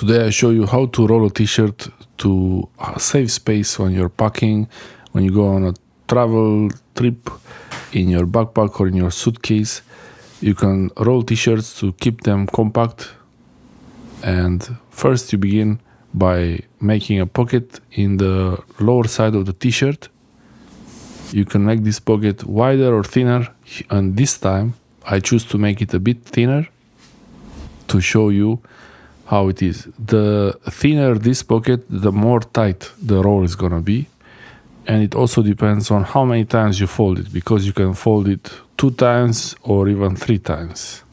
Today I show you how to roll a t-shirt to save space when you're packing, when you go on a travel trip, in your backpack or in your suitcase. You can roll t-shirts to keep them compact. And first you begin by making a pocket in the lower side of the t-shirt. You can make this pocket wider or thinner, and this time I choose to make it a bit thinner to show you how it is. The thinner this pocket, the more tight the roll is gonna be. And it also depends on how many times you fold it, because you can fold it 2 times or even 3 times.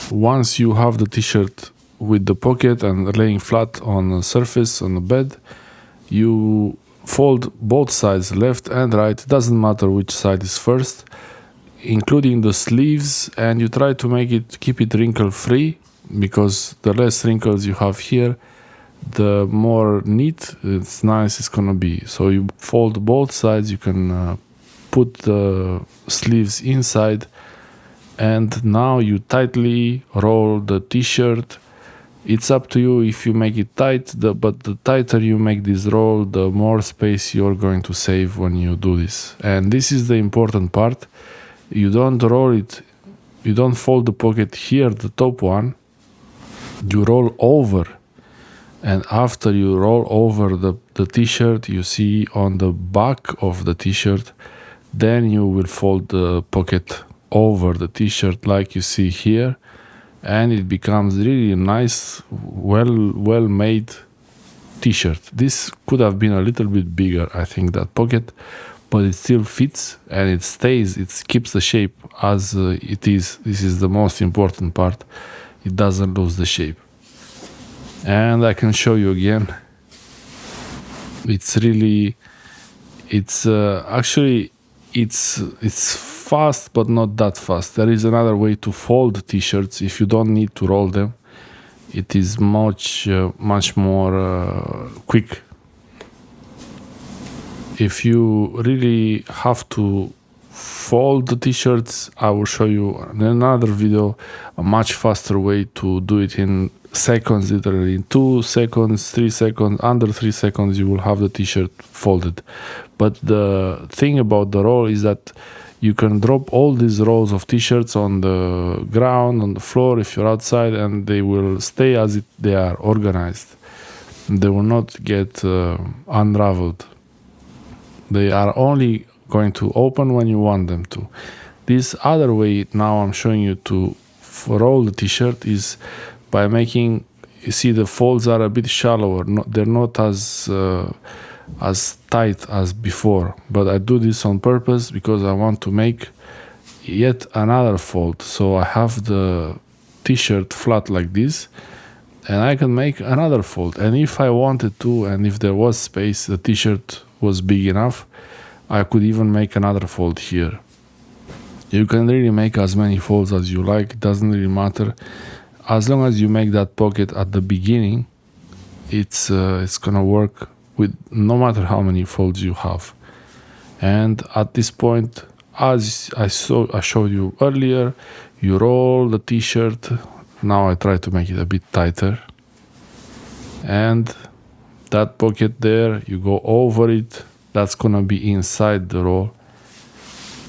Once you have the t-shirt with the pocket and laying flat on the surface, on the bed, you fold both sides, left and right, it doesn't matter which side is first, including the sleeves, and you try to keep it wrinkle free, because the less wrinkles you have here, the more neat, it's nice it's gonna be. So you fold both sides, you can put the sleeves inside, and now you tightly roll the t-shirt. It's up to you if you make it tight, but the tighter you make this roll, the more space you're going to save when you do this. And this is the important part. You don't roll it, you don't fold the pocket here, the top one. You roll over. And after you roll over the t-shirt, you see on the back of the t-shirt, then you will fold the pocket over the t-shirt like you see here. And it becomes really nice, well-made t-shirt. This could have been a little bit bigger, I think, that pocket, but it still fits and it stays, it keeps the shape as it is. This is the most important part. It doesn't lose the shape. And I can show you again. It's fast, but not that fast. There is another way to fold t-shirts if you don't need to roll them. It is much more quick. If you really have to fold the t-shirts, I will show you in another video a much faster way to do it in seconds, literally in 2 seconds, 3 seconds, under 3 seconds you will have the t-shirt folded. But the thing about the roll is that you can drop all these rolls of t-shirts on the ground, on the floor if you're outside, and they will stay as they are organized. They will not get unraveled. They are only going to open when you want them to. This other way now I'm showing you to roll the t-shirt is by making, you see the folds are a bit shallower, they're not as tight as before, but I do this on purpose because I want to make yet another fold. So I have the t-shirt flat like this, and I can make another fold, and if I wanted to, and if there was space, the t-shirt was big enough, I could even make another fold here. You can really make as many folds as you like, it doesn't really matter. As long as you make that pocket at the beginning, it's gonna work with no matter how many folds you have. And at this point, as I showed you earlier, you roll the t-shirt. Now I try to make it a bit tighter. And that pocket there, you go over it, that's gonna be inside the roll.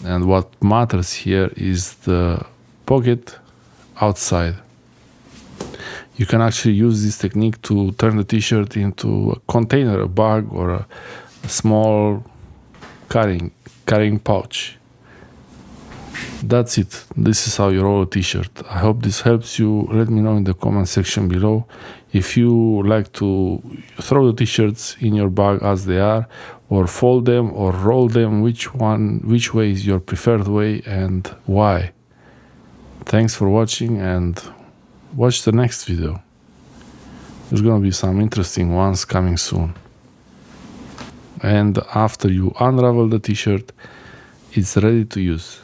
And what matters here is the pocket outside. You can actually use this technique to turn the t-shirt into a container, a bag, or a small carrying pouch. That's it. This is how you roll a t-shirt. I hope this helps you. Let me know in the comment section below. If you like to throw the t-shirts in your bag as they are, or fold them or roll them, which way is your preferred way and why? Thanks for watching, and watch the next video. There's gonna be some interesting ones coming soon. And after you unravel the t-shirt, it's ready to use.